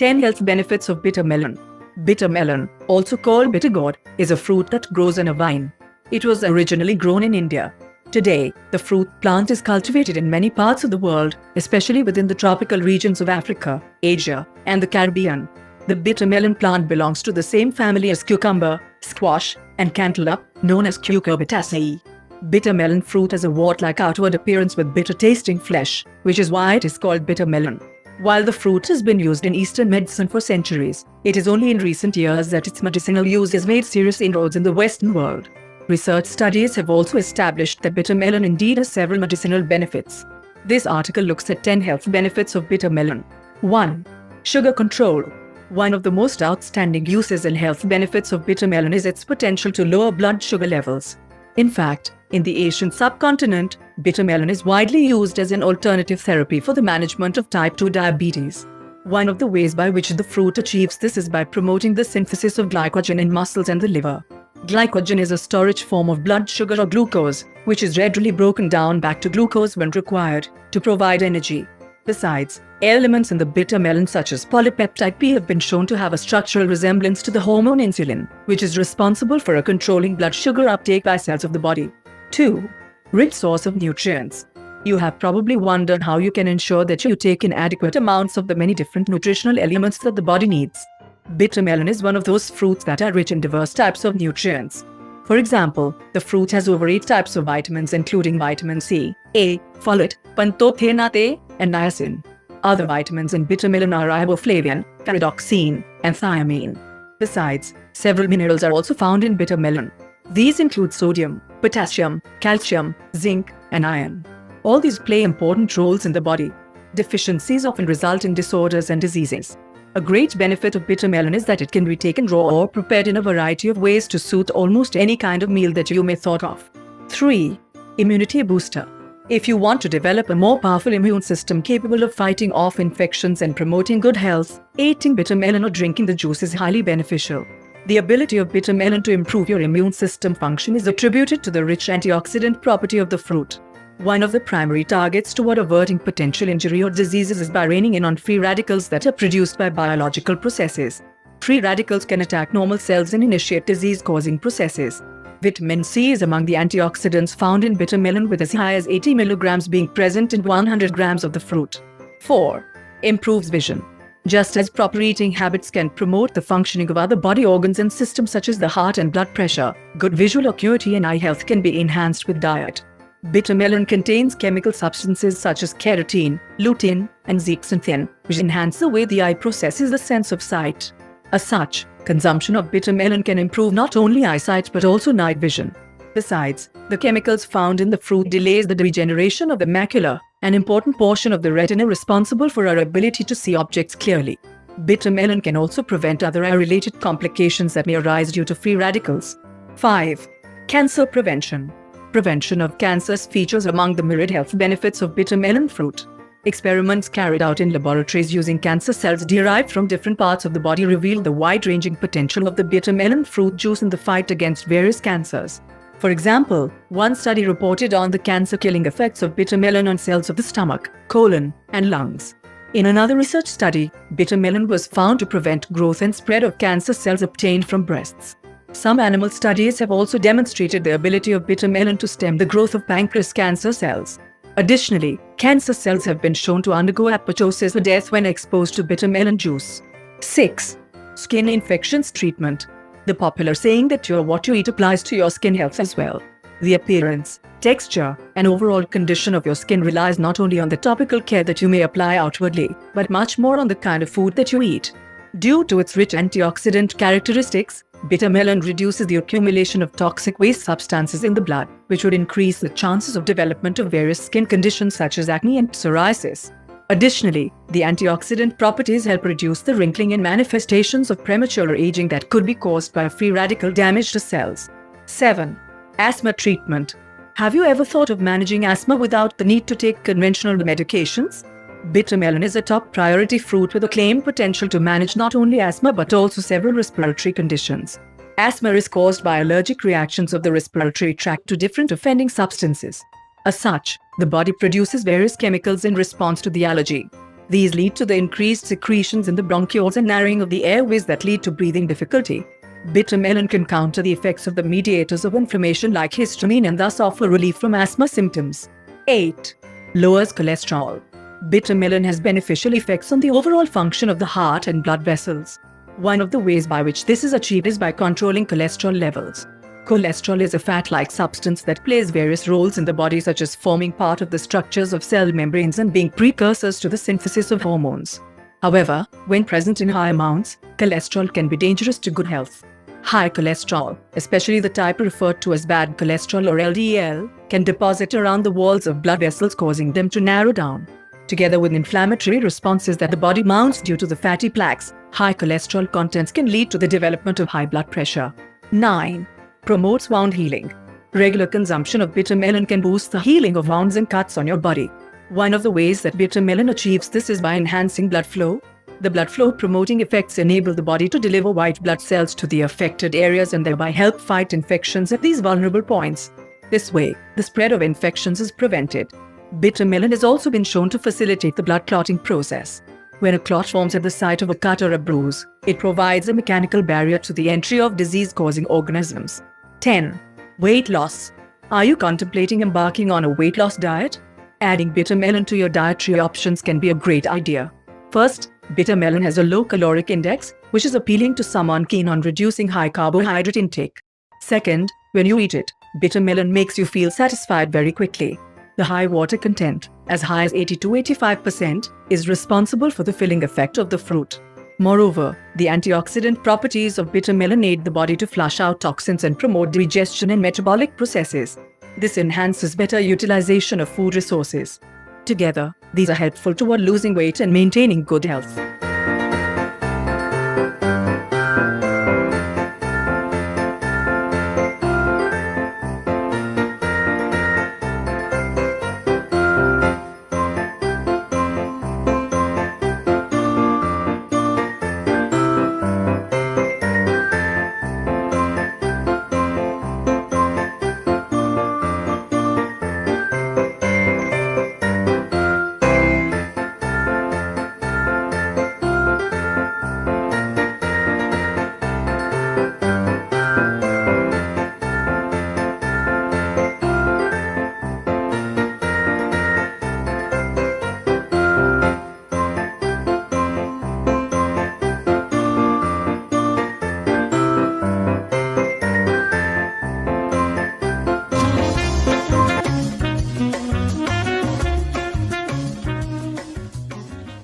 10 health benefits of bitter melon. Bitter melon, also called bitter gourd, is a fruit that grows on a vine. It was originally grown in India. Today, the fruit plant is cultivated in many parts of the world, especially within the tropical regions of Africa, Asia, and the Caribbean. The bitter melon plant belongs to the same family as cucumber, squash, and cantaloupe, known as Cucurbitaceae. Bitter melon fruit has a wart-like outward appearance with bitter-tasting flesh, which is why it is called bitter melon. While the fruit has been used in Eastern medicine for centuries, it is only in recent years that its medicinal use has made serious inroads in the Western world. Research studies have also established that bitter melon indeed has several medicinal benefits. This article looks at 10 health benefits of bitter melon. 1. Sugar control. One of the most outstanding uses and health benefits of bitter melon is its potential to lower blood sugar levels. In fact, in the Asian subcontinent, bitter melon is widely used as an alternative therapy for the management of type 2 diabetes. One of the ways by which the fruit achieves this is by promoting the synthesis of glycogen in muscles and the liver. Glycogen is a storage form of blood sugar or glucose, which is readily broken down back to glucose when required to provide energy. Besides, elements in the bitter melon such as polypeptide P have been shown to have a structural resemblance to the hormone insulin, which is responsible for controlling blood sugar uptake by cells of the body. 2. Rich source of nutrients. You have probably wondered how you can ensure that you take in adequate amounts of the many different nutritional elements that the body needs. Bitter melon is one of those fruits that are rich in diverse types of nutrients. For example, the fruit has over 8 types of vitamins including vitamin C, A, folate, pantothenate, and niacin. Other vitamins in bitter melon are riboflavin, pyridoxine, and thiamine. Besides, several minerals are also found in bitter melon. These include sodium, potassium, calcium, zinc, and iron. All these play important roles in the body. Deficiencies often result in disorders and diseases. A great benefit of bitter melon is that it can be taken raw or prepared in a variety of ways to suit almost any kind of meal that you may thought of. 3. Immunity booster. If you want to develop a more powerful immune system capable of fighting off infections and promoting good health, eating bitter melon or drinking the juice is highly beneficial. The ability of bitter melon to improve your immune system function is attributed to the rich antioxidant property of the fruit. One of the primary targets toward averting potential injury or diseases is by reining in on free radicals that are produced by biological processes. Free radicals can attack normal cells and initiate disease-causing processes. Vitamin C is among the antioxidants found in bitter melon, with as high as 80 milligrams being present in 100 grams of the fruit. 4. Improves vision. Just as proper eating habits can promote the functioning of other body organs and systems such as the heart and blood pressure, good visual acuity and eye health can be enhanced with diet. Bitter melon contains chemical substances such as carotene, lutein, and zeaxanthin, which enhance the way the eye processes the sense of sight. As such, consumption of bitter melon can improve not only eyesight but also night vision. Besides, the chemicals found in the fruit delays the degeneration of the macula, an important portion of the retina responsible for our ability to see objects clearly. Bitter melon can also prevent other eye-related complications that may arise due to free radicals. 5. Cancer prevention. Prevention of cancers features among the myriad health benefits of bitter melon fruit. Experiments carried out in laboratories using cancer cells derived from different parts of the body reveal the wide-ranging potential of the bitter melon fruit juice in the fight against various cancers. For example, one study reported on the cancer-killing effects of bitter melon on cells of the stomach, colon, and lungs. In another research study, bitter melon was found to prevent growth and spread of cancer cells obtained from breasts. Some animal studies have also demonstrated the ability of bitter melon to stem the growth of pancreas cancer cells. Additionally, cancer cells have been shown to undergo apoptosis or death when exposed to bitter melon juice. 6. Skin infections treatment. The popular saying that you're what you eat applies to your skin health as well. The appearance, texture, and overall condition of your skin relies not only on the topical care that you may apply outwardly, but much more on the kind of food that you eat. Due to its rich antioxidant characteristics, bitter melon reduces the accumulation of toxic waste substances in the blood, which would increase the chances of development of various skin conditions such as acne and psoriasis. Additionally, the antioxidant properties help reduce the wrinkling and manifestations of premature aging that could be caused by free radical damage to cells. 7. Asthma treatment. Have you ever thought of managing asthma without the need to take conventional medications? Bitter melon is a top priority fruit with a claimed potential to manage not only asthma but also several respiratory conditions. Asthma is caused by allergic reactions of the respiratory tract to different offending substances. As such, the body produces various chemicals in response to the allergy. These lead to the increased secretions in the bronchioles and narrowing of the airways that lead to breathing difficulty. Bitter melon can counter the effects of the mediators of inflammation like histamine and thus offer relief from asthma symptoms. 8. Lowers cholesterol. Bitter melon has beneficial effects on the overall function of the heart and blood vessels. One of the ways by which this is achieved is by controlling cholesterol levels. Cholesterol is a fat-like substance that plays various roles in the body, such as forming part of the structures of cell membranes and being precursors to the synthesis of hormones. However, when present in high amounts, cholesterol can be dangerous to good health. High cholesterol, especially the type referred to as bad cholesterol or LDL, can deposit around the walls of blood vessels, causing them to narrow down. Together with inflammatory responses that the body mounts due to the fatty plaques, high cholesterol contents can lead to the development of high blood pressure. 9. Promotes wound healing. Regular consumption of bitter melon can boost the healing of wounds and cuts on your body. One of the ways that bitter melon achieves this is by enhancing blood flow. The blood flow promoting effects enable the body to deliver white blood cells to the affected areas and thereby help fight infections at these vulnerable points. This way, the spread of infections is prevented. Bitter melon has also been shown to facilitate the blood clotting process. When a clot forms at the site of a cut or a bruise, it provides a mechanical barrier to the entry of disease-causing organisms. 10. Weight loss. Are you contemplating embarking on a weight loss diet? Adding bitter melon to your dietary options can be a great idea. First, bitter melon has a low caloric index, which is appealing to someone keen on reducing high carbohydrate intake. Second, when you eat it, bitter melon makes you feel satisfied very quickly. The high water content, as high as 80 to 85%, is responsible for the filling effect of the fruit. Moreover, the antioxidant properties of bitter melon aid the body to flush out toxins and promote digestion and metabolic processes. This enhances better utilization of food resources. Together, these are helpful toward losing weight and maintaining good health.